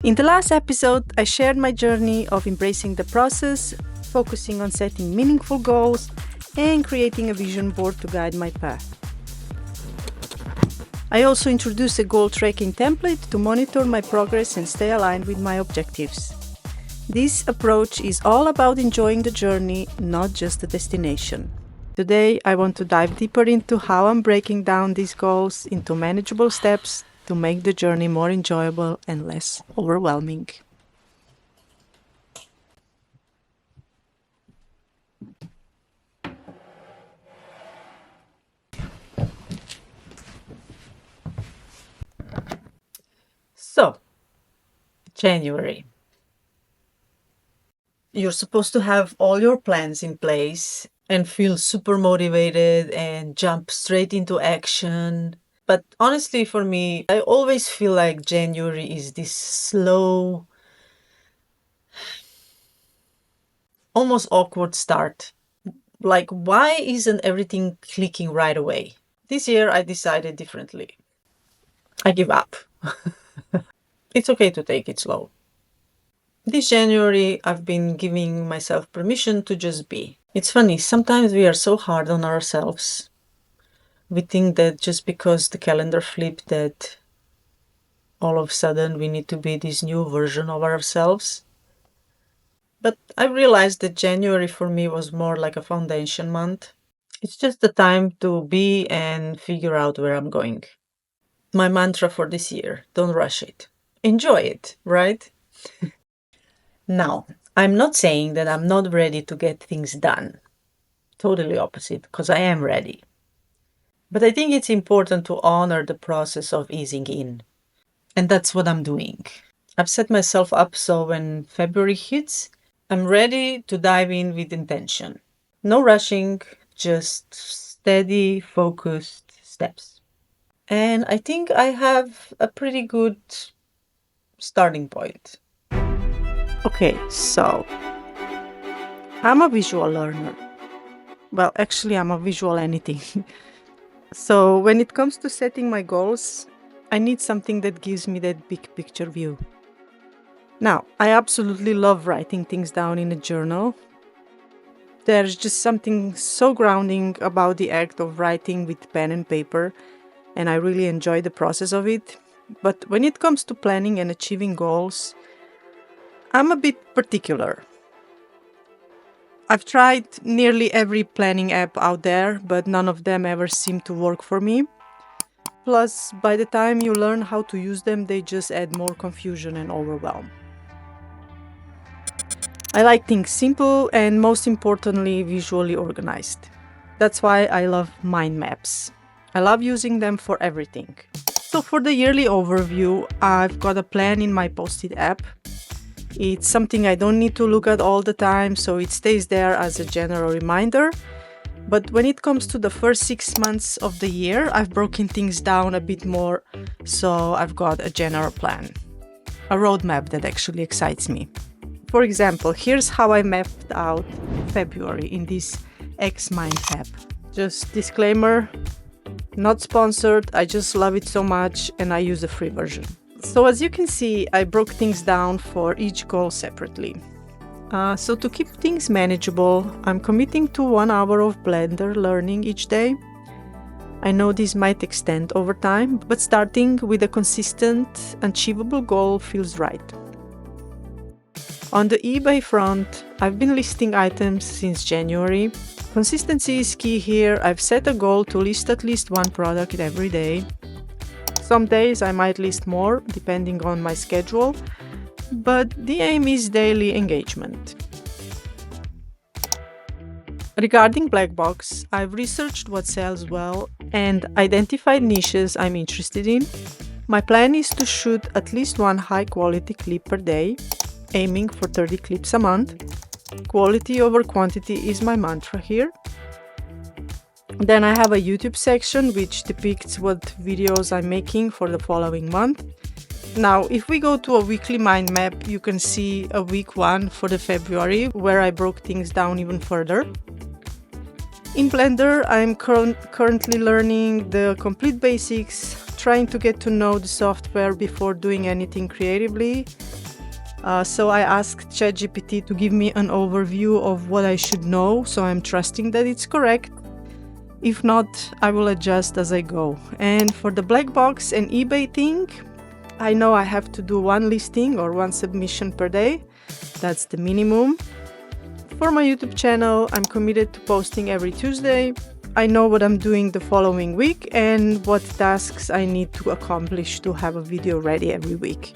In the last episode, I shared my journey of embracing the process, focusing on setting meaningful goals, and creating a vision board to guide my path. I also introduced a goal tracking template to monitor my progress and stay aligned with my objectives. This approach is all about enjoying the journey, not just the destination. Today, I want to dive deeper into how I'm breaking down these goals into manageable steps to make the journey more enjoyable and less overwhelming. So, January. You're supposed to have all your plans in place and feel super motivated and jump straight into action. But honestly, for me, I always feel like January is this slow, almost awkward start. Like, why isn't everything clicking right away? This year, I decided differently. I give up. It's okay to take it slow. This January, I've been giving myself permission to just be. It's funny, sometimes we are so hard on ourselves. We think that just because the calendar flipped that all of a sudden we need to be this new version of ourselves. But I realized that January for me was more like a foundation month. It's just the time to be and figure out where I'm going. My mantra for this year, don't rush it. Enjoy it, right? Now, I'm not saying that I'm not ready to get things done. Totally opposite, because I am ready. But I think it's important to honor the process of easing in. And that's what I'm doing. I've set myself up so when February hits, I'm ready to dive in with intention. No rushing, just steady, focused steps. And I think I have a pretty good starting point. Okay, so I'm a visual learner. Well, actually, I'm a visual anything. So when it comes to setting my goals, I need something that gives me that big picture view. Now, I absolutely love writing things down in a journal. There's just something so grounding about the act of writing with pen and paper, and I really enjoy the process of it. But when it comes to planning and achieving goals, I'm a bit particular. I've tried nearly every planning app out there, but none of them ever seem to work for me. Plus, by the time you learn how to use them, they just add more confusion and overwhelm. I like things simple and, most importantly, visually organized. That's why I love mind maps. I love using them for everything. So for the yearly overview, I've got a plan in my Post-it app. It's something I don't need to look at all the time, so it stays there as a general reminder. But when it comes to the first 6 months of the year, I've broken things down a bit more, so I've got a general plan. A roadmap that actually excites me. For example, here's how I mapped out February in this X-Mind app. Just disclaimer, not sponsored, I just love it so much and I use the free version. So as you can see, I broke things down for each goal separately. So to keep things manageable, I'm committing to 1 hour of Blender learning each day. I know this might extend over time, but starting with a consistent, achievable goal feels right. On the eBay front, I've been listing items since January. Consistency is key here. I've set a goal to list at least one product every day. Some days I might list more, depending on my schedule, but the aim is daily engagement. Regarding Black Box, I've researched what sells well and identified niches I'm interested in. My plan is to shoot at least one high-quality clip per day, aiming for 30 clips a month. Quality over quantity is my mantra here. Then I have a YouTube section which depicts what videos I'm making for the following month. Now, if we go to a weekly mind map, you can see a week 1 for the February, where I broke things down even further. In Blender, I'm currently learning the complete basics, trying to get to know the software before doing anything creatively, So I asked ChatGPT to give me an overview of what I should know, so I'm trusting that it's correct. If not, I will adjust as I go. And for the black box and eBay thing, I know I have to do one listing or one submission per day. That's the minimum. For my YouTube channel, I'm committed to posting every Tuesday. I know what I'm doing the following week and what tasks I need to accomplish to have a video ready every week.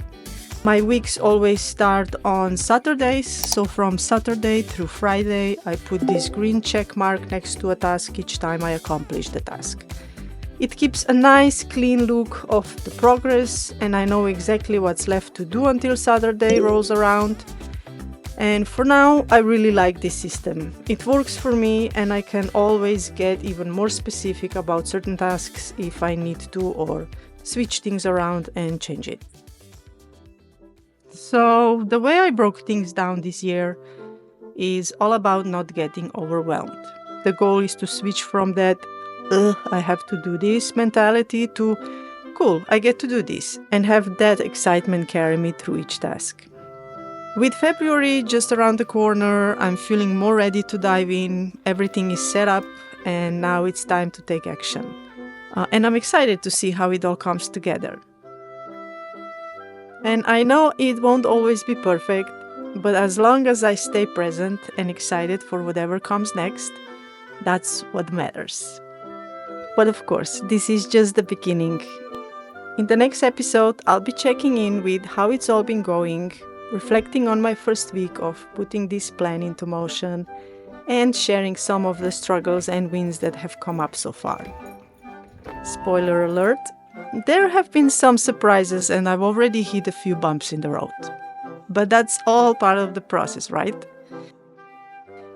My weeks always start on Saturdays, so from Saturday through Friday, I put this green check mark next to a task each time I accomplish the task. It keeps a nice, clean look of the progress, and I know exactly what's left to do until Saturday rolls around. And for now, I really like this system. It works for me, and I can always get even more specific about certain tasks if I need to, or switch things around and change it. So the way I broke things down this year is all about not getting overwhelmed. The goal is to switch from that, I have to do this mentality to, cool, I get to do this, and have that excitement carry me through each task. With February just around the corner, I'm feeling more ready to dive in, everything is set up, and now it's time to take action. And I'm excited to see how it all comes together. And I know it won't always be perfect, but as long as I stay present and excited for whatever comes next, that's what matters. But of course, this is just the beginning. In the next episode, I'll be checking in with how it's all been going, reflecting on my first week of putting this plan into motion, and sharing some of the struggles and wins that have come up so far. Spoiler alert, there have been some surprises and I've already hit a few bumps in the road. But that's all part of the process, right?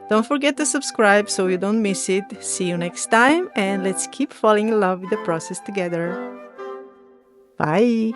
Don't forget to subscribe so you don't miss it. See you next time, and let's keep falling in love with the process together. Bye!